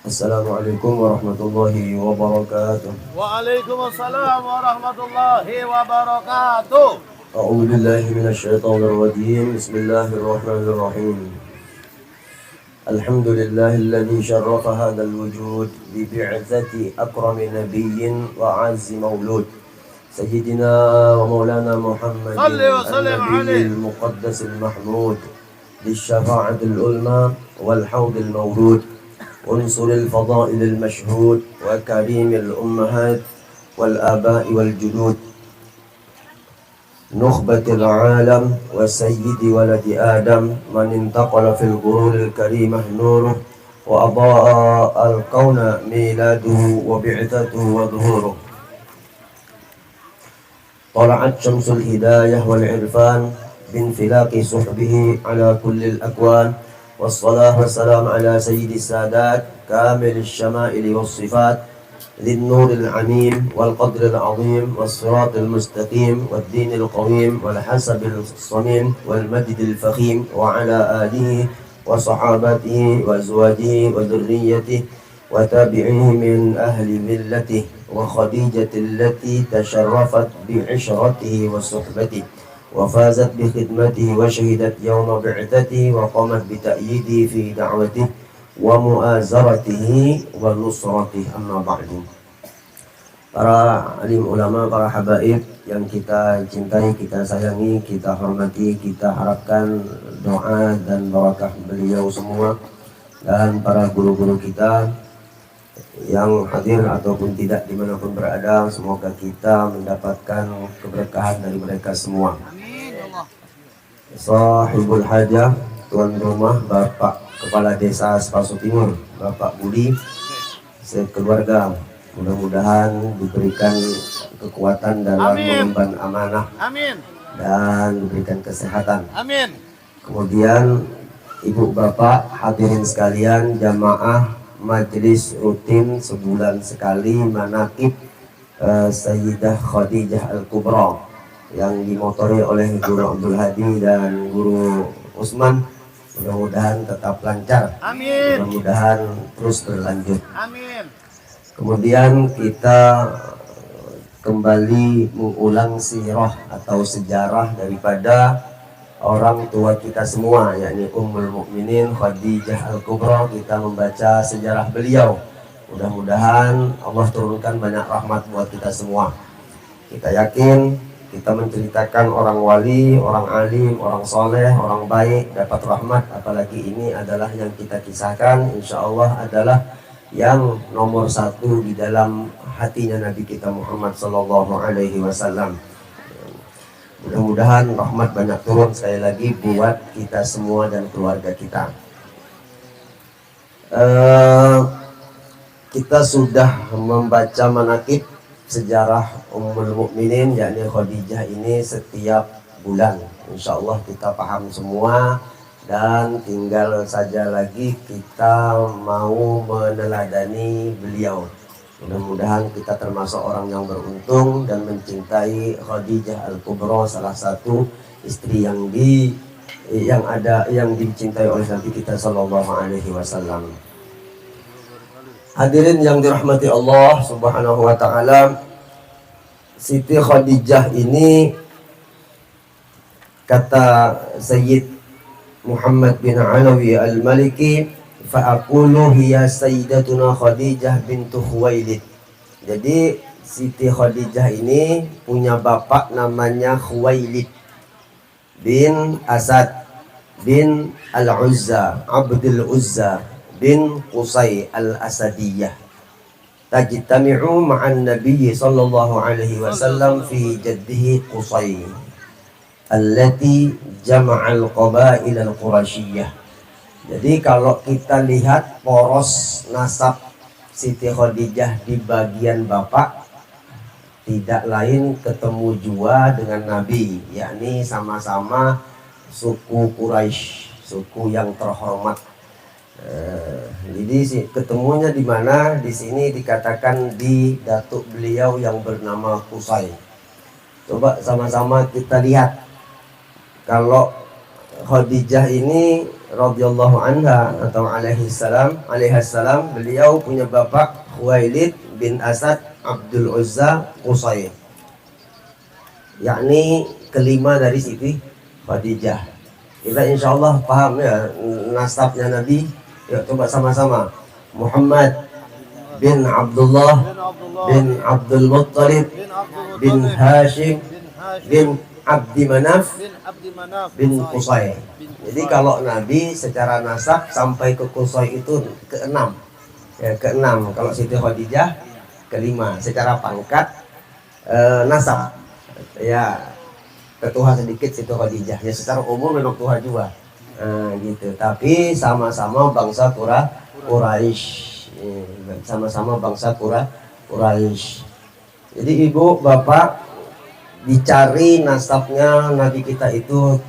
Assalamualaikum warahmatullahi wabarakatuh. Waalaikumsalam warahmatullahi wabarakatuh. A'udzu billahi minasyaitonir rajim. Bismillahirrahmanirrahim. Alhamdulillahilladzi syarrafa hadzal wujud bi bi'tsati akrami nabiyyin wa 'azzi maulud. Sayyidina wa maulana Muhammadin an-nabiyil muqaddasil mahmud. للشفاعة العلمى والحوض المولود عنصر الفضائل المشهود وكريم الأمهات والآباء والجدود نخبة العالم وسيد ولد آدم من انتقل في القرون الكريمة نوره وأضاء الكون ميلاده وبعثته وظهوره طلعت شمس الهداية والعرفان بانفلاق صحبه على كل الأكوان والصلاة والسلام على سيد السادات كامل الشمائل والصفات ذي النور العميم والقدر العظيم والصراط المستقيم والدين القويم والحسب الصميم والمجد الفخيم وعلى آله وصحابته وأزواجه وذريته وتابعيه من أهل ملته وخديجة التي تشرفت بعشرته وصحبته وفازت بخدمته وشهدت يوم بعثته وقامت بتأييده في دعوته ومؤازرته ونصرته. Amma ba'du. Para alim ulama, para habaib yang kita cintai, kita sayangi, kita hormati, kita harapkan doa dan barakah beliau semua, dan para guru-guru kita yang hadir ataupun tidak dimanapun berada, semoga kita mendapatkan keberkahan dari mereka semua. Sahibul hajah, tuan rumah, Bapak Kepala Desa Sepaso Timur, Bapak Budi, sekeluarga, mudah-mudahan diberikan kekuatan dalam mengemban amanah. Amin. Dan diberikan kesehatan. Amin. Kemudian Ibu Bapak hadirin sekalian, jamaah majelis rutin sebulan sekali manaqib Sayyidah Khadijah Al-Kubra yang dimotori oleh Guru Abdul Hadi dan Guru Usman, mudah-mudahan tetap lancar. Amin. Mudah-mudahan terus berlanjut. Amin. Kemudian kita kembali mengulang sirah atau sejarah daripada orang tua kita semua, yakni Ummul Mukminin Khadijah Al-Kubra. Kita membaca sejarah beliau. Mudah-mudahan Allah turunkan banyak rahmat buat kita semua. Kita yakin kita menceritakan orang wali, orang alim, orang soleh, orang baik dapat rahmat. Apalagi ini adalah yang kita kisahkan, insya Allah adalah yang nomor satu di dalam hatinya Nabi kita Muhammad Sallallahu Alaihi Wasallam. Mudah-mudahan rahmat banyak turun sekali lagi buat kita semua dan keluarga kita. Kita sudah membaca manaqib sejarah Ummul Mukminin yakni Khadijah ini setiap bulan. Insya Allah kita paham semua, dan tinggal saja lagi kita mau meneladani beliau. Mudah-mudahan kita termasuk orang yang beruntung dan mencintai Khadijah Al-Kubra, salah satu istri yang dicintai oleh Nabi kita Sallallahu Alaihi Wasallam. Hadirin yang dirahmati Allah Subhanahu wa taala, Siti Khadijah ini kata Sayyid Muhammad bin Alawi Al-Maliki, fa'aqulu hiya sayyidatuna Khadijah bintu Khuwailid. Jadi Siti Khadijah ini punya bapak namanya Khuwailid bin Asad bin Al-Uzza, Abdul Uzza bin Qusay Al-Asadiyah. Tajtami'u ma'an Nabi sallallahu alaihi wasallam fi jaddihi Qusay allati jama'al qabail al-Qurasiyah. Jadi kalau kita lihat poros nasab Siti Khadijah di bagian bapak, tidak lain ketemu jua dengan Nabi, yakni sama-sama suku Quraisy, suku yang terhormat. Jadi ketemunya di mana? Di sini dikatakan di datuk beliau yang bernama Qusay. Coba sama-sama kita lihat. Kalau Khadijah ini radhiyallahu anha atau alaihi salam, beliau punya bapak Khuwailid bin Asad Abdul Uzza Qusay, yakni kelima dari Siti Khadijah. Kita insyaallah paham ya nasabnya Nabi. Yuk coba sama-sama. Muhammad bin Abdullah bin Abdul Muttalib bin Hashim bin Abdi Manaf bin Qusay. Jadi kalau Nabi secara nasab sampai ke Qusay itu keenam, ya keenam. Kalau Siti Khadijah kelima. Secara pangkat nasab ya ketuha sedikit Siti Khadijah. Ya secara umum memang tuha juga, gitu. Tapi sama-sama bangsa Quraisy. Sama-sama bangsa Quraisy. Jadi ibu bapak dicari nasabnya Nabi kita itu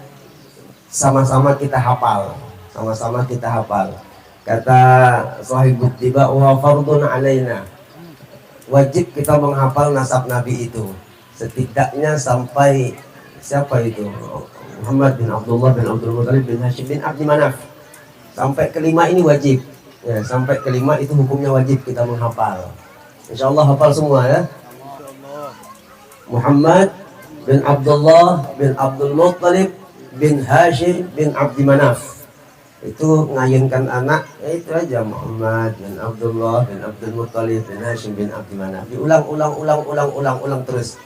sama-sama kita hafal, sama-sama kita hafal. Kata Shahibut Tiba, wa fardun alaina, wajib kita menghafal nasab Nabi itu setidaknya sampai siapa itu, Muhammad bin Abdullah bin Abdul Muttalib bin Hashim bin Abdi Manaf, sampai kelima ini wajib. Ya, sampai kelima itu hukumnya wajib kita menghafal. Insyaallah hafal semua ya. Muhammad bin Abdullah bin Abdul Muttalib bin Hashim bin Abdi Manaf. Itu ngayunkan anak, ya itu aja, Muhammad bin Abdullah bin Abdul Muttalib bin Hashim bin Abdi Manaf. Diulang terus.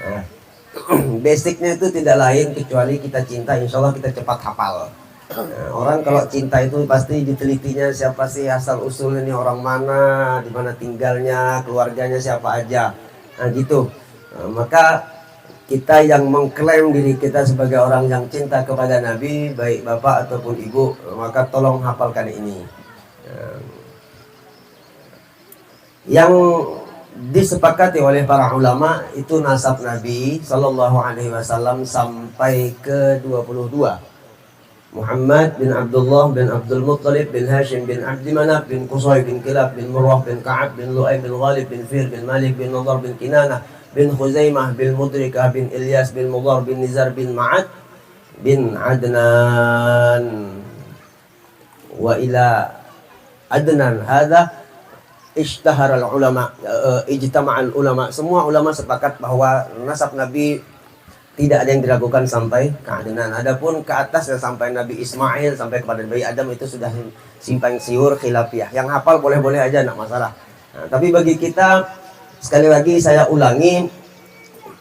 Nah, basicnya itu tidak lain kecuali kita cinta, insyaallah kita cepat hafal. Nah, orang kalau cinta itu pasti ditelitinya siapa sih asal usulnya, ini orang mana, di mana tinggalnya, keluarganya siapa aja. Nah gitu. Nah, maka kita yang mengklaim diri kita sebagai orang yang cinta kepada Nabi, baik bapak ataupun ibu, maka tolong hafalkan ini. Nah, yang disepakati oleh para ulama itu nasab Nabi Sallallahu Alaihi Wasallam sampai ke 22. Muhammad bin Abdullah bin Abdul Muttalib bin Hashim bin Abdi Manaf bin Qusay bin Kilab bin Murrah bin Ka'ab bin Lu'ay bin Ghalib bin Fir bin Malik bin Nadar bin Kinanah bin Khuzaimah bin Mudrikah bin Ilyas bin Mudhar bin Nizar bin Ma'ad bin Adnan wa ila Adnan. Hadha ishtahara al-ulama, ijtama'al ulama. Semua ulama sepakat bahwa nasab Nabi tidak ada yang diragukan sampai ke Adnan. Adapun ke atas ya, sampai Nabi Ismail sampai kepada Nabi Adam itu sudah simpang siur khilafiyah. Yang hafal boleh-boleh aja, enggak masalah. Nah, tapi bagi kita, sekali lagi saya ulangi,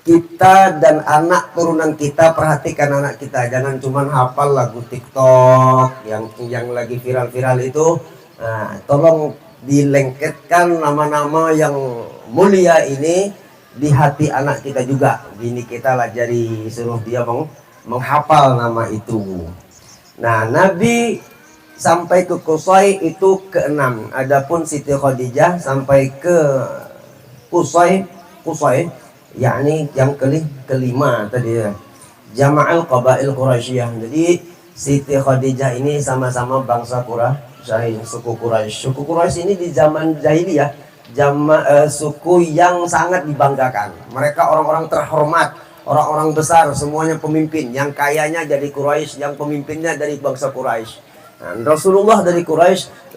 kita dan anak turunan kita, perhatikan anak kita, jangan cuma hafal lagu TikTok yang lagi viral-viral itu. Nah, tolong dilengketkan nama-nama yang mulia ini di hati anak kita juga. Bini kita lah jadi suruh dia menghafal nama itu. Nah, Nabi sampai ke Qusay itu ke-6. Adapun Siti Khadijah sampai ke Qusay yakni yang kelima tadi ya. Jama'al Qabail Quraisyah. Jadi Siti Khadijah ini sama-sama bangsa Quraisy, suku Quraisy. Suku Quraisy ini di zaman jahiliyah suku yang sangat dibanggakan. Mereka orang-orang terhormat, orang-orang besar, semuanya pemimpin. Yang kayanya dari Quraisy, yang pemimpinnya dari bangsa Quraisy. Nah, Rasulullah dari Quraisy,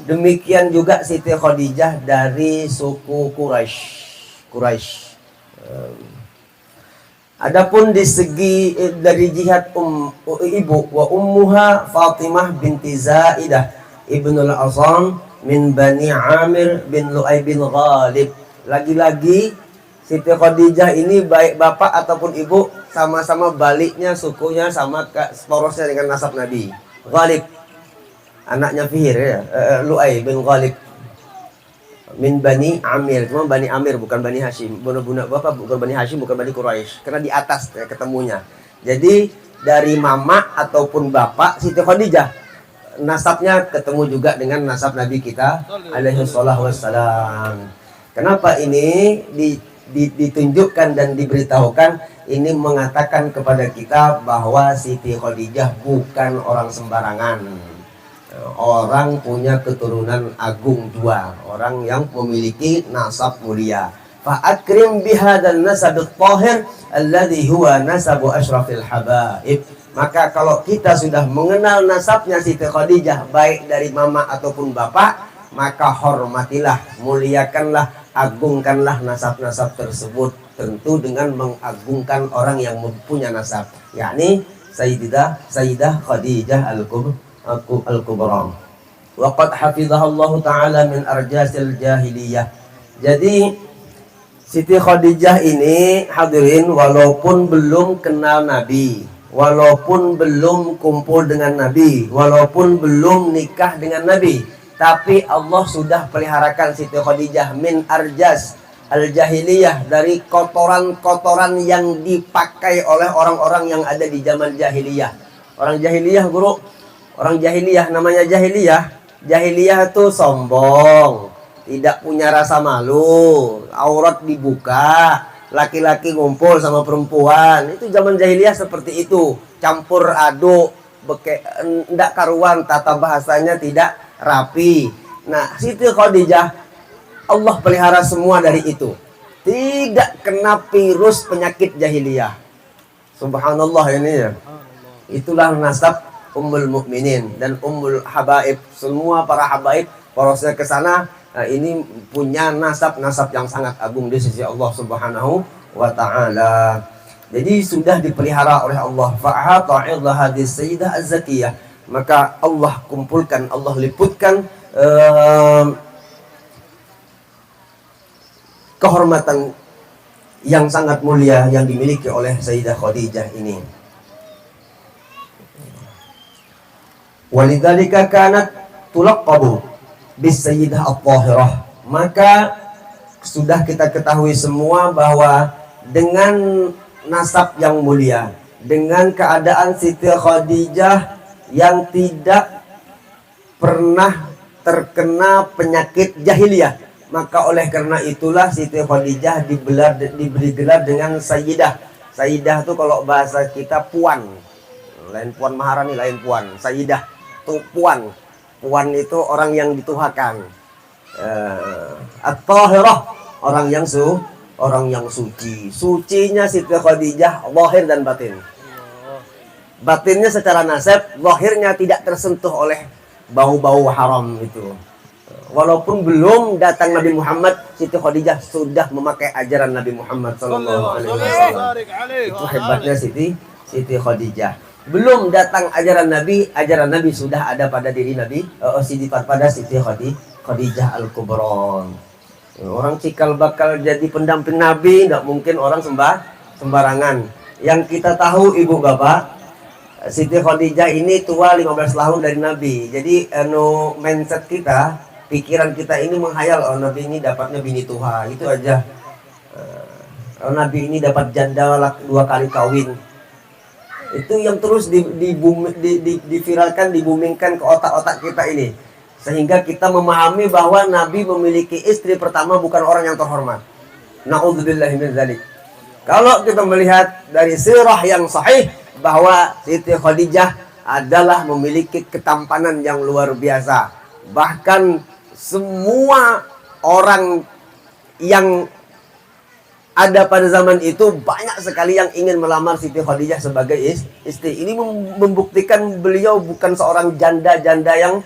demikian juga Siti Khadijah dari suku Quraisy. Adapun di segi dari jihad ibu, wa ummuha Fatimah binti Zaidah ibnul Asam min Bani Amir bin Lu'ay bin Ghalib. Lagi-lagi Siti Khadijah ini baik bapak ataupun ibu sama-sama baliknya, sukunya sama porosnya dengan nasab Nabi. Ghalib anaknya Fihir ya, Lu'ay bin Ghalib min Bani Amir. Cuma Bani Amir bukan Bani Hashim. Bapak bukan Bani Hashim, bukan Bani Quraisy. Karena di atas ya, ketemunya. Jadi dari mama ataupun bapak Siti Khadijah nasabnya ketemu juga dengan nasab Nabi kita alaihi sallallahu wassalam. Kenapa ini ditunjukkan dan diberitahukan? Ini mengatakan kepada kita bahwa Siti Khadijah bukan orang sembarangan. Orang punya keturunan agung juga, orang yang memiliki nasab mulia. Fa'akrim bihadzal nasab at-tahir alladhi huwa nasabu asyrafil habaib. Maka kalau kita sudah mengenal nasabnya Siti Khadijah, baik dari mama ataupun bapak, maka hormatilah, muliakanlah, agungkanlah nasab-nasab tersebut. Tentu dengan mengagungkan orang yang mempunyai nasab, yakni Sayyidah Khadijah Al-Kubra. Waqad hafizahallahu ta'ala min arjasil jahiliyah. Jadi Siti Khadijah ini hadirin, walaupun belum kenal Nabi, walaupun belum kumpul dengan Nabi, walaupun belum nikah dengan Nabi, tapi Allah sudah peliharakan Siti Khadijah min arjas al-jahiliyah, dari kotoran-kotoran yang dipakai oleh orang-orang yang ada di zaman jahiliyah. Orang jahiliyah, guru, orang jahiliyah, namanya jahiliyah. Jahiliyah itu sombong, tidak punya rasa malu, aurat dibuka, laki-laki ngumpul sama perempuan. Itu zaman jahiliyah seperti itu, campur aduk, ndak karuan, tata bahasanya tidak rapi. Nah, Siti Khadijah Allah pelihara semua dari itu, tidak kena virus penyakit jahiliyah. Subhanallah ini ya. Itulah nasab Ummul Mukminin dan Ummul Habaib. Semua para habaib porosnya ke sana, ini punya nasab-nasab yang sangat agung di sisi Allah Subhanahu wa taala. Jadi sudah dipelihara oleh Allah. Fa'ata'idha hadis sayyidah az-zakiyah. Maka Allah kumpulkan, Allah liputkan kehormatan yang sangat mulia yang dimiliki oleh Sayyidah Khadijah ini. Walidzalika kanat tulaqqabu bis sayyidah at-tahirah. Maka sudah kita ketahui semua bahwa dengan nasab yang mulia, dengan keadaan Siti Khadijah yang tidak pernah terkena penyakit jahiliyah, maka oleh karena itulah Siti Khadijah diberi gelar dengan Sayyidah. Sayyidah itu kalau bahasa kita puan, lain Puan Maharani, lain puan. Sayyidah itu puan. Puan itu orang yang dituhakan. At-tahirah, orang yang suci. Sucinya Siti Khadijah zahir dan batin. Batinnya secara nasab, zahirnya tidak tersentuh oleh bau-bau haram itu. Walaupun belum datang Nabi Muhammad, Siti Khadijah sudah memakai ajaran Nabi Muhammad sallallahu alaihi wasallam. Itu hebatnya Siti Khadijah. Belum datang ajaran Nabi sudah ada pada diri Nabi, pada Siti Khadijah Al-Kubra. Orang cikal bakal jadi pendamping Nabi, tidak mungkin orang sembarangan. Yang kita tahu ibu bapak, Siti Khadijah ini tua 15 tahun dari Nabi. Jadi mindset kita, pikiran kita ini menghayal, oh Nabi ini dapatnya bini tua, itu aja. Oh Nabi ini dapat janda 2 kali kawin. Itu yang terus diviralkan, dibumingkan ke otak-otak kita ini, sehingga kita memahami bahwa Nabi memiliki istri pertama bukan orang yang terhormat. Na'udzubillahi min dzalik. Kalau kita melihat dari sirah yang sahih bahwa Siti Khadijah adalah memiliki ketampanan yang luar biasa. Bahkan semua orang yang ada pada zaman itu banyak sekali yang ingin melamar Siti Khadijah sebagai istri. Ini membuktikan beliau bukan seorang janda-janda yang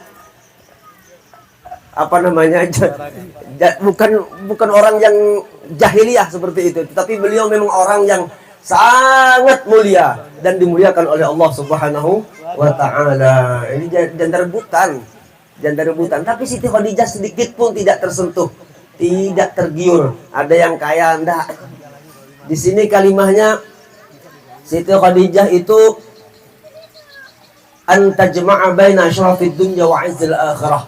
bukan orang yang jahiliyah seperti itu, tetapi beliau memang orang yang sangat mulia dan dimuliakan oleh Allah Subhanahu wa taala. Ini janda rebutan. Tapi Siti Khadijah sedikit pun tidak tersentuh, tidak tergiur. Ada yang kaya, enggak. Di sini kalimahnya Siti Khadijah itu antajma'a baina asyrafid dunya wa 'izzil akhirah.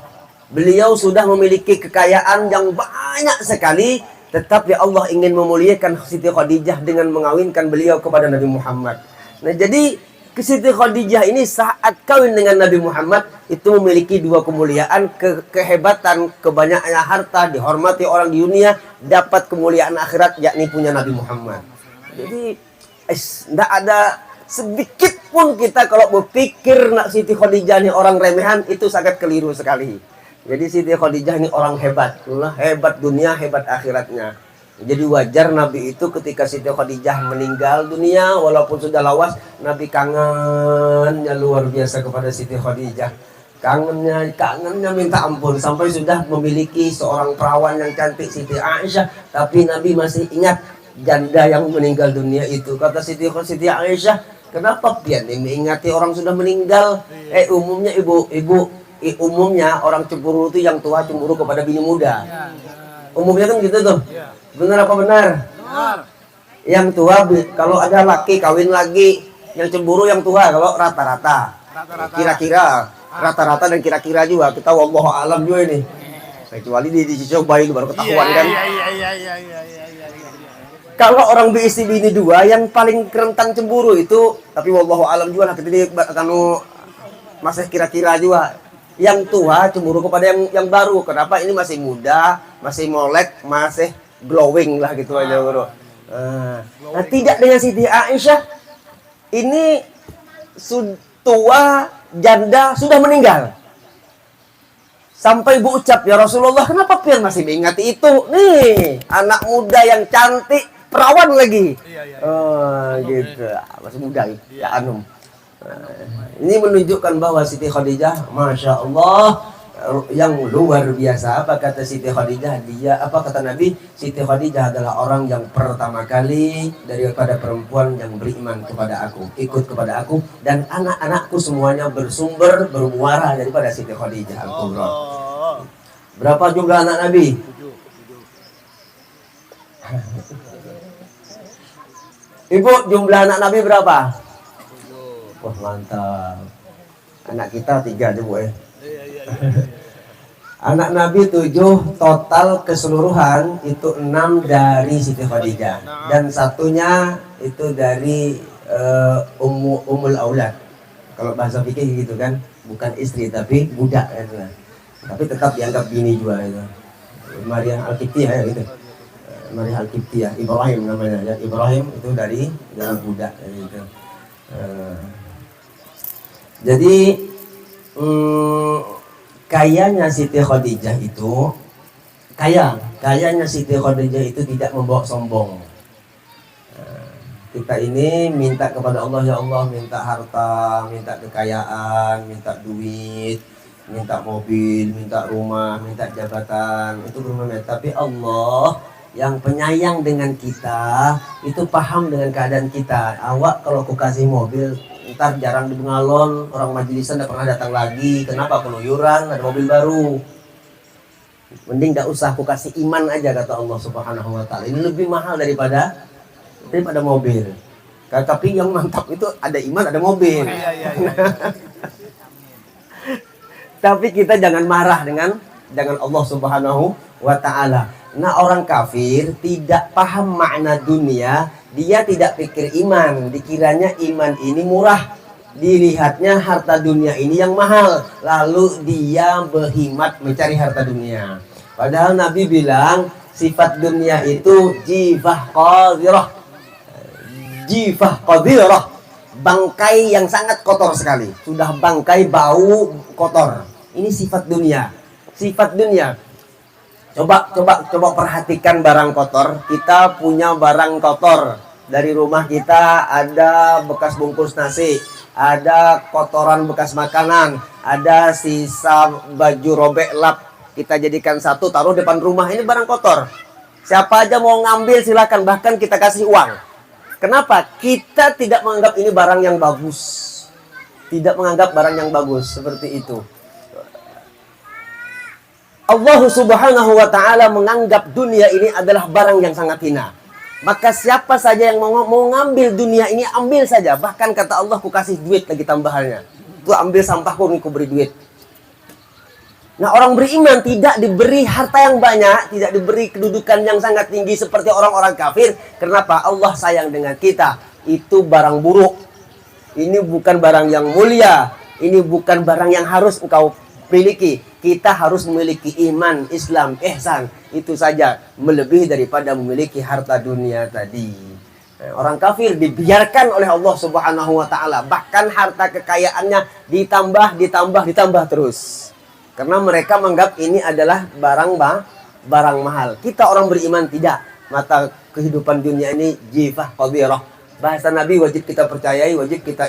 Beliau sudah memiliki kekayaan yang banyak sekali, tetapi Allah ingin memuliakan Siti Khadijah dengan mengawinkan beliau kepada Nabi Muhammad. Nah, jadi Siti Khadijah ini saat kawin dengan Nabi Muhammad itu memiliki 2 kemuliaan, kehebatan, kebanyakan harta, dihormati orang di dunia, dapat kemuliaan akhirat, yakni punya Nabi Muhammad. Jadi tidak ada sedikit pun kita kalau berpikir nak Siti Khadijah ini orang remehan, itu sangat keliru sekali. Jadi Siti Khadijah ini orang hebat, hebat dunia, hebat akhiratnya. Jadi wajar Nabi itu ketika Siti Khadijah meninggal dunia, walaupun sudah lawas, Nabi kangennya luar biasa kepada Siti Khadijah. Kangennya minta ampun, sampai sudah memiliki seorang perawan yang cantik, Siti Aisyah, tapi Nabi masih ingat janda yang meninggal dunia itu. Kata Siti Aisyah, kenapa pian mengingati orang sudah meninggal? Umumnya orang cemburu itu yang tua cemburu kepada bini muda. Umumnya kan gitu tuh. Benar apa benar? Benar. Yang tua kalau ada laki kawin lagi, yang cemburu yang tua kalau rata-rata. Kira-kira rata-rata dan kira-kira juga kita wallahu alam juga ini. Kecuali dicoba itu baru ketahuan kan. Iya. Kalau orang beristri bini dua yang paling rentan cemburu itu, tapi wallahu alam juga lah ketika kanu masih kira-kira juga. Yang tua cemburu kepada yang baru. Kenapa? Ini masih muda, masih molek, masih glowing lah gitu aja bro. Nah, tidak dengan Siti Aisyah. Ini tua, janda, sudah meninggal. Sampai ibu ucap, ya Rasulullah, kenapa pian masih mengingati itu? Nih, anak muda yang cantik, perawan lagi. Gitu. Masih muda ya Anum. Ini menunjukkan bahwa Siti Khadijah, Masya Allah, yang luar biasa. Apa kata Siti Khadijah? Apa kata Nabi? Siti Khadijah adalah orang yang pertama kali daripada perempuan yang beriman kepada aku, ikut kepada aku, dan anak-anakku semuanya bermuara daripada Siti Khadijah Al-Kubra. Berapa jumlah anak Nabi? 7. Ibu, jumlah anak Nabi berapa? 7. Wah, mantap. Anak kita 3 aja bu ya. Anak Nabi 7, total keseluruhan itu 6 dari Siti Khadijah, dan satunya itu dari Ummul Aulad. Kalau bahasa fikih gitu kan, bukan istri tapi budak gitu. Tapi tetap dianggap bini juga itu. Maria Al-Qibtiyah ya gitu. Maria Al-Qibtiyah, Ibrahim namanya ya. Ibrahim itu dari budak gitu. Jadi kayanya Siti Khadijah itu kayanya Siti Khadijah itu tidak membawa sombong. Kita ini minta kepada Allah, ya Allah, minta harta, minta kekayaan, minta duit, minta mobil, minta rumah, minta jabatan, itu bermana. Tapi Allah yang penyayang dengan kita itu paham dengan keadaan kita. Awak kalau aku kasih mobil, ntar jarang di Bengalon, orang majlisan tidak pernah datang lagi. Kenapa? Keluyuran, ada mobil baru. Mending tidak usah, aku kasih iman aja, kata Allah Subhanahu wa Ta'ala. Ini lebih mahal daripada mobil. Tapi yang mantap itu ada iman, ada mobil. Tapi kita jangan marah dengan Allah Subhanahu wa Ta'ala. Nah, orang kafir tidak paham makna dunia, dia tidak pikir iman, dikiranya iman ini murah, dilihatnya harta dunia ini yang mahal, lalu dia berhimat mencari harta dunia. Padahal Nabi bilang sifat dunia itu jifah qadirah, bangkai yang sangat kotor sekali, sudah bangkai bau kotor. Ini sifat dunia. Coba perhatikan barang kotor. Kita punya barang kotor. Dari rumah kita ada bekas bungkus nasi, ada kotoran bekas makanan, ada sisa baju robek lap, kita jadikan satu, taruh depan rumah. Ini barang kotor. Siapa aja mau ngambil silakan, bahkan kita kasih uang. Kenapa? Kita tidak menganggap ini barang yang bagus. Tidak menganggap barang yang bagus seperti itu. Allah Subhanahu wa Ta'ala menganggap dunia ini adalah barang yang sangat hina. Maka siapa saja yang mau ngambil dunia ini, ambil saja. Bahkan kata Allah, ku kasih duit lagi tambahannya. Tuh ambil sampahku, ku beri duit. Nah, orang beriman tidak diberi harta yang banyak, tidak diberi kedudukan yang sangat tinggi seperti orang-orang kafir. Kenapa? Allah sayang dengan kita. Itu barang buruk. Ini bukan barang yang mulia. Ini bukan barang yang harus engkau miliki. Kita harus memiliki iman, Islam, ihsan. Itu saja melebihi daripada memiliki harta dunia tadi. Orang kafir dibiarkan oleh Allah Subhanahu wa Ta'ala. Bahkan harta kekayaannya ditambah terus. Karena mereka menganggap ini adalah barang mahal. Kita orang beriman tidak. mata kehidupan dunia ini jifah qadirah. Bahasa Nabi wajib kita percayai, wajib kita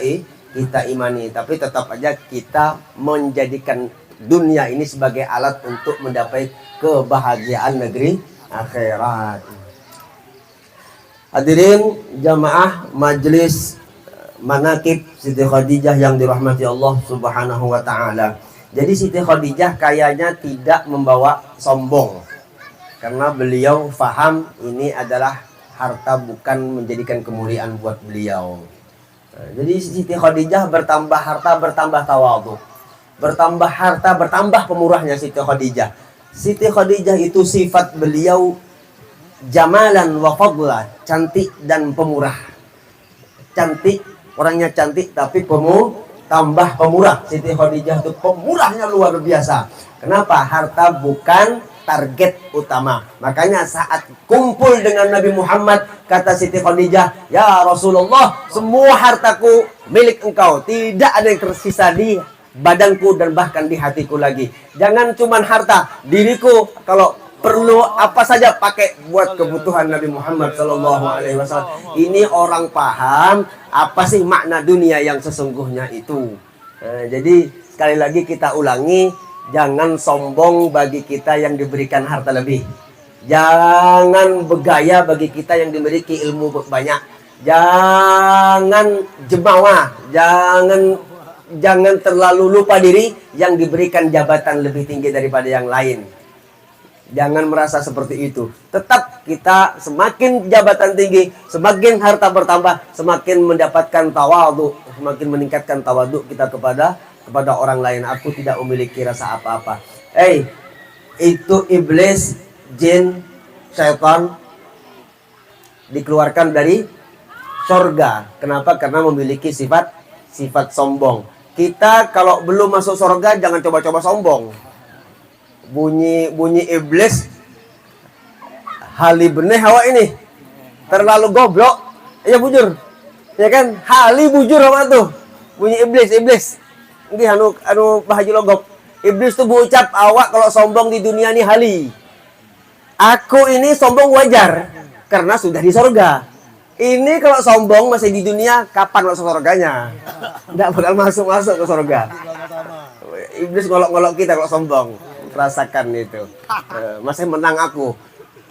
imani. Tapi tetap aja kita menjadikan dunia ini sebagai alat untuk mendapat kebahagiaan negeri akhirat. Hadirin jamaah majelis manaqib Siti Khadijah yang dirahmati Allah Subhanahu wa taala. Jadi Siti Khadijah kayaknya tidak membawa sombong. Karena beliau faham ini adalah harta bukan menjadikan kemuliaan buat beliau. Jadi Siti Khadijah bertambah harta, bertambah tawadhu. Bertambah harta, bertambah pemurahnya Siti Khadijah. Siti Khadijah itu sifat beliau jamalan wa fadla, cantik dan pemurah. Cantik, orangnya cantik tapi tambah pemurah. Siti Khadijah itu pemurahnya luar biasa. Kenapa? Harta bukan target utama. Makanya saat kumpul dengan Nabi Muhammad, kata Siti Khadijah, "Ya Rasulullah, semua hartaku milik engkau. Tidak ada yang tersisa di badanku dan bahkan di hatiku lagi. Jangan cuman harta, diriku kalau perlu apa saja pakai buat kebutuhan Nabi Muhammad Sallallahu Alaihi Wasallam." Ini orang paham apa sih makna dunia yang sesungguhnya itu. Jadi sekali lagi kita ulangi, jangan sombong bagi kita yang diberikan harta lebih. Jangan bergaya bagi kita yang dimiliki ilmu banyak. Jangan jemawa, jangan terlalu lupa diri yang diberikan jabatan lebih tinggi daripada yang lain. Jangan merasa seperti itu. Tetap kita semakin jabatan tinggi, semakin harta bertambah, semakin mendapatkan tawadhu, semakin meningkatkan tawadhu kita kepada orang lain. Aku tidak memiliki rasa apa-apa. Itu iblis, jin, syaitan dikeluarkan dari surga. Kenapa? Karena memiliki sifat sombong. Kita kalau belum masuk surga jangan coba-coba sombong. Bunyi iblis, hali benih hawa ini terlalu goblok, ya bujur, ya kan? Hali bujur sama tuh bunyi iblis. Ini anu bahaji logok. Iblis tuh berucap, awak kalau sombong di dunia ini hali. Aku ini sombong wajar karena sudah di surga. Ini kalau sombong masih di dunia, kapan masuk surganya? Nggak bakal masuk ke surga. Iblis ngolok-ngolok kita kalau sombong. Rasakan itu. Masih menang aku.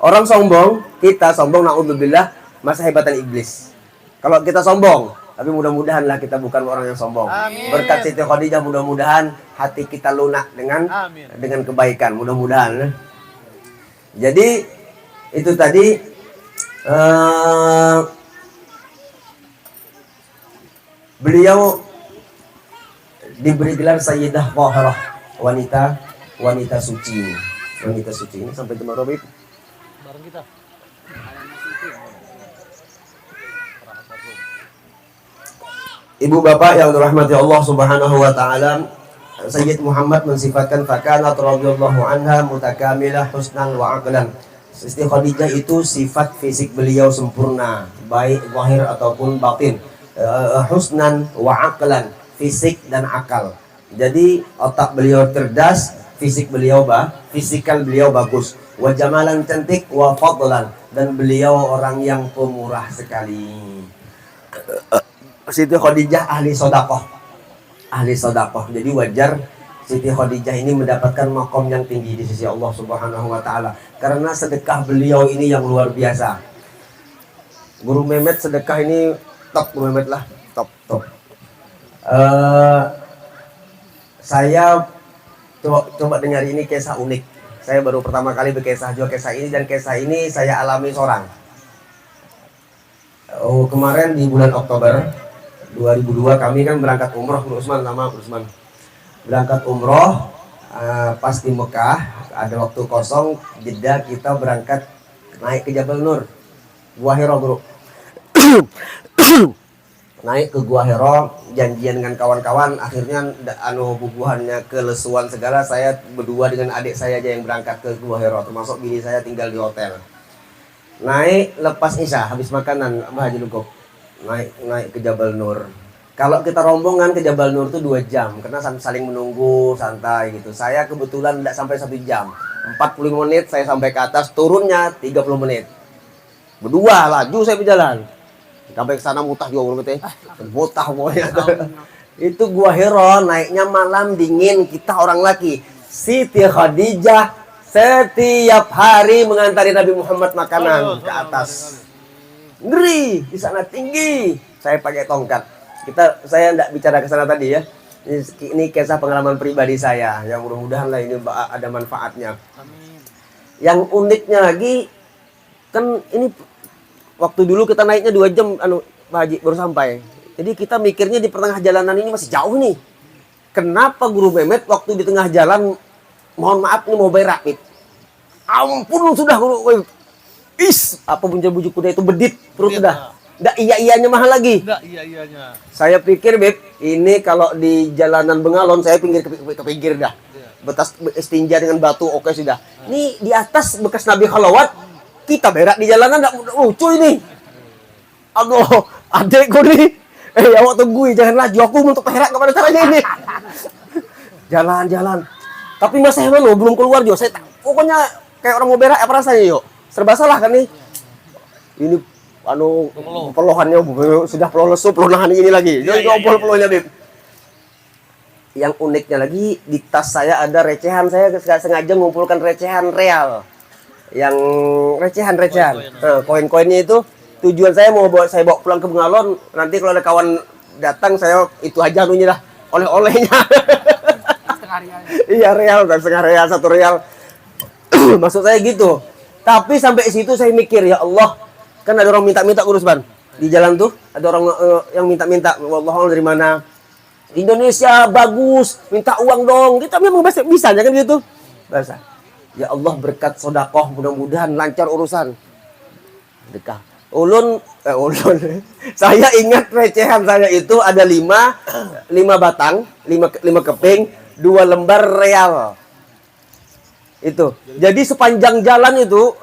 Orang sombong, kita sombong, na'udzubillah, masa hebatan iblis. Kalau kita sombong, tapi mudah-mudahanlah kita bukan orang yang sombong. Amin. Berkat Siti Khadijah mudah-mudahan hati kita lunak dengan kebaikan, mudah-mudahan. Jadi itu tadi beliau diberi gelar Sayyidah Thahirah, wanita suci. Wanita suci ini sampai jam berapa? Bareng kita. Ibu bapak yang dirahmati Allah Subhanahu wa taala, Sayyid Muhammad mensifatkan fakanat radhiyallahu anha mutakamilah husnan wa aqlan. Siti Khadijah itu sifat fisik beliau sempurna, baik zahir ataupun batin. Husnan wa aqlan, fisik dan akal. Jadi otak beliau cerdas, fisikal beliau bagus. Wa jamalan, cantik, wa fadlan, dan beliau orang yang pemurah sekali. Siti Khadijah ahli sedekah. Jadi wajar Siti Khadijah ini mendapatkan makom yang tinggi di sisi Allah Subhanahu wa taala karena sedekah beliau ini yang luar biasa. Guru Mehmet sedekah ini top, Guru Mehmet lah, top. Saya coba dengar ini kisah unik. Saya baru pertama kali berkisah ini, dan kisah ini saya alami seorang. Kemarin di bulan Oktober 2002 kami kan berangkat umroh, Usman berangkat umroh. Pas di Mekah ada waktu kosong, jeda kita berangkat naik ke Jabal Nur, Gua Hira, bro. Naik ke Gua Hira, janjian dengan kawan-kawan, akhirnya bubuhannya kelesuan segala. Saya berdua dengan adik saya aja yang berangkat ke Gua Hira, termasuk bini saya tinggal di hotel. Naik lepas Isya, habis makanan Mbah Haji Lugok, naik ke Jabal Nur. Kalau kita rombongan ke Jabal Nur itu 2 jam, karena saling menunggu santai gitu. Saya kebetulan tidak sampai 1 jam, 45 menit saya sampai ke atas, turunnya 30 menit. Berdua laju saya berjalan. Sampai ke sana mutah juga gitu. Mutah pokoknya. Itu Gua Hira naiknya malam dingin, kita orang laki. Siti Khadijah setiap hari mengantari Nabi Muhammad makanan ke atas. Ngeri, di sana tinggi. Saya pakai tongkat. Saya enggak bicara ke sana tadi ya. Ini kisah pengalaman pribadi saya. Yang mudah-mudahan lah ini ada manfaatnya. Yang uniknya lagi kan ini waktu dulu kita naiknya 2 jam Pak Haji baru sampai. Jadi kita mikirnya di pertengah jalanan ini masih jauh nih. Kenapa Guru Mehmet waktu di tengah jalan, mohon maaf ini mau bayar rapid. Ampun sudah Guru. Apa bujuk kuda itu bedit terus sudah. Nggak iya-iyanya mahal lagi. Nggak iya-iyanya. Saya pikir Beb, ini kalau di jalanan Bengalon saya ke pinggir dah. Betas istinja dengan batu oke sudah. Ini di atas bekas Nabi Khalawat, kita berak di jalanan nggak lucu ini. Aduh, adekku nih. Awak tungguin, jangan laju. Aku untuk perak kepada caranya ini. Jalan-jalan. Tapi Mas Hewan loh, belum keluar juga. Pokoknya kayak orang mau berak, apa rasanya yuk? Serba salah kan nih. Ini pelohannya sudah peloh lesu, peloh nahan ini lagi. Jadi ngobrol pelohnya, Beb. Yang uniknya lagi, di tas saya ada recehan. Saya sengaja mengumpulkan recehan real. Yang recehan. Koin-koinnya itu tujuan saya saya bawa pulang ke Bengalon. Nanti kalau ada kawan datang, saya itu aja dah oleh-olehnya. Iya real, dan setengah real, 1 real. Maksud saya gitu. Tapi sampai situ saya mikir, ya Allah, kan ada orang minta-minta urus Ban. Di jalan tuh ada orang yang minta-minta, wallah dari mana? Indonesia bagus, minta uang dong. Kita memang bisa kan gitu. Bahasa. Ya Allah berkat sodakoh, mudah-mudahan lancar urusan. Sedekah. Ulun. Saya ingat recehan saya itu ada 5 batang, 5 keping, 2 lembar real. Itu. Jadi sepanjang jalan itu,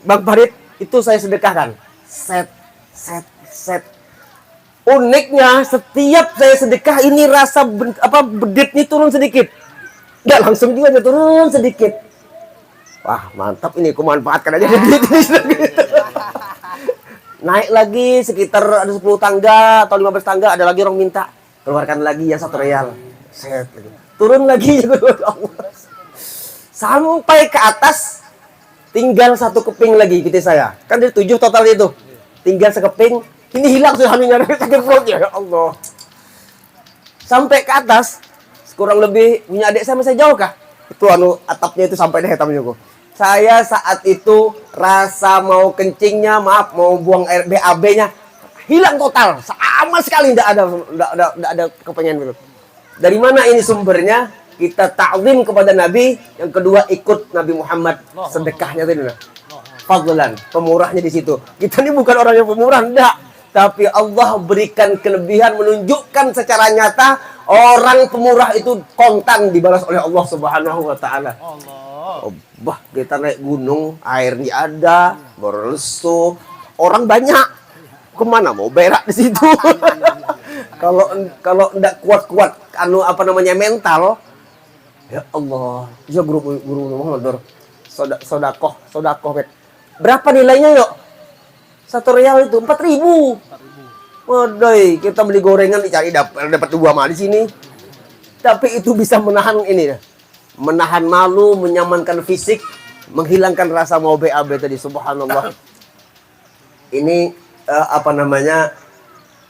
Bang Farid, itu saya sedekahkan. Set. Uniknya setiap saya sedekah ini rasa beditnya turun sedikit. Nggak langsung juga turun sedikit. Wah mantap ini, aku manfaatkan aja duit ini. Naik lagi sekitar ada 10 tangga atau 15 tangga, ada lagi orang minta. Keluarkan lagi yang 1 real. Set. Turun lagi. Sampai ke atas tinggal 1 keping lagi gitu saya. Kan dari 7 total itu. Tinggal sekeping. Ini hilang sudah nyari sakit perutnya. Ya Allah. Sampai ke atas kurang lebih punya adik saya masih jauh kah? Itu atapnya itu sampai deh hitamnya kok. Saya saat itu rasa mau kencingnya, maaf mau buang air BAB-nya hilang total. Sama sekali enggak ada kepengen gitu. Dari mana ini sumbernya? Kita ta'zim kepada Nabi, yang kedua ikut Nabi Muhammad, sedekahnya tadi. Fadlan, pemurahnya di situ. Kita ini bukan orang yang pemurah, enggak. Tapi Allah berikan kelebihan, menunjukkan secara nyata orang pemurah itu kontan dibalas oleh Allah Subhanahu wa taala. Allah. Kita naik gunung, airnya ada, berlesu, orang banyak. Kemana mau berak di situ? Kalau enggak kuat-kuat mental, ya Allah. Ya guru Muhammad sodakoh. Berapa nilainya yuk? 1 real itu 4.000. Waduh, kita beli gorengan dicari dapat 2 mah di sini. Tapi itu bisa menahan ini, menahan malu, menyamankan fisik, menghilangkan rasa mau BAB tadi. Subhanallah. Ini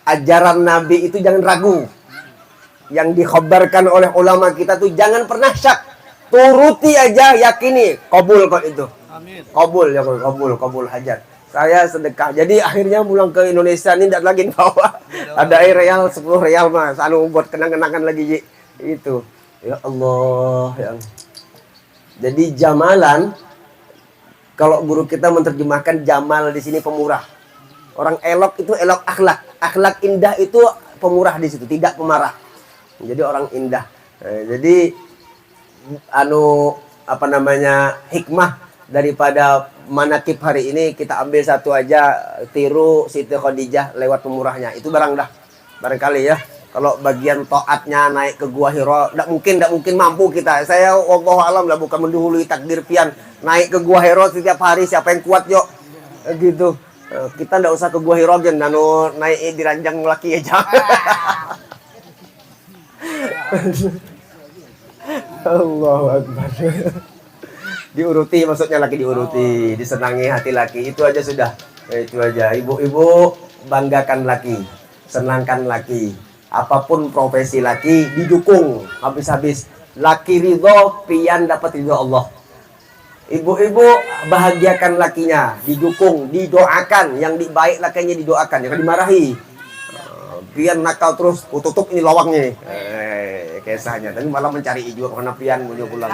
ajaran Nabi itu jangan ragu. Yang dikhabarkan oleh ulama kita tuh jangan pernah syak. Turuti aja, yakini, kabul kok itu. Amin. Kabul ya, kabul hajat. Saya sedekah. Jadi akhirnya pulang ke Indonesia ini tidak lagi bawa. Ada air real 10 real mas. Buat kenang-kenangan lagi itu. Ya Allah. Ya. Jadi jamalan, kalau guru kita menerjemahkan jamal di sini pemurah. Orang elok itu elok akhlak. Akhlak indah itu pemurah di situ, tidak pemarah. Jadi orang indah. Jadi hikmah daripada manakib hari ini kita ambil satu aja, tiru Siti Khadijah lewat pemurahnya. Itu barangkali ya. Kalau bagian taatnya naik ke Gua Hira, tidak mungkin mampu kita. Saya wallahu alam lah, bukan mendahului takdir pian. Naik ke Gua Hira setiap hari, siapa yang kuat yuk? Gitu. Kita ndak usah ke Gua Hira gen naik di ranjang laki aja. Allahu Akbar. Diuruti, maksudnya laki diuruti, disenangi hati laki, itu aja sudah. Itu aja. Ibu-ibu banggakan laki, senangkan laki. Apapun profesi laki didukung habis-habis. Laki ridho, pian dapat ridho Allah. Ibu-ibu bahagiakan lakinya, didukung, didoakan. Yang baik lakinya didoakan, jangan dimarahi. Pian nakal terus, tutup ini lawangnya. Kisahnya, tapi malah mencari juga karena pian mau pulang.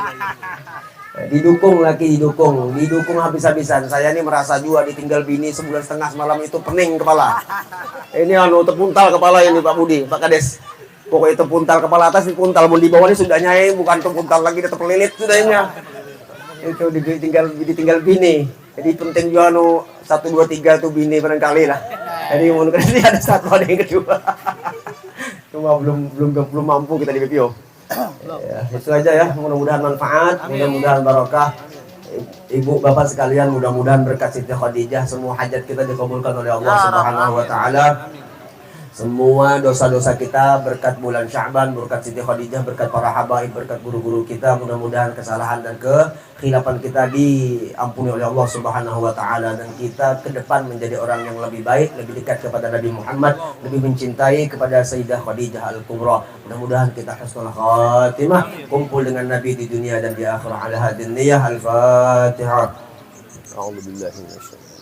Didukung laki, didukung habis-habisan. Saya ini merasa juga ditinggal bini sebulan setengah semalam itu pening kepala. Ini terpuntal kepala ini Pak Budi, Pak Kades. Pokoknya terpuntal kepala atas, puntal mau di bawah ini sudah nyai, bukan terpuntal lagi, udah terpelilit sudahnya. Itu ditinggal bini. Jadi penting juga 1, 2, 3 tuh bini barangkali lah. Jadi mungkin ada satu, ada yang kedua. Cuma belum mampu kita di BPO. Ya, itu aja ya, mudah-mudahan manfaat, mudah-mudahan barokah. Ibu bapak sekalian, mudah-mudahan berkat Siti Khadijah semua hajat kita dikabulkan oleh Allah Subhanahu wa taala. Semua dosa-dosa kita berkat bulan Sya'ban, berkat Siti Khadijah, berkat para habaib, berkat guru-guru kita, mudah-mudahan kesalahan dan kekhilafan kita diampuni oleh Allah Subhanahu wa taala, dan kita ke depan menjadi orang yang lebih baik, lebih dekat kepada Nabi Muhammad, lebih mencintai kepada Sayyidah Khadijah Al-Kubra. Mudah-mudahan kita husnul khatimah, kumpul dengan Nabi di dunia dan di akhirat. Ala hadin niyah. Al-Fatihah. A'udzubillahi minasyaitonir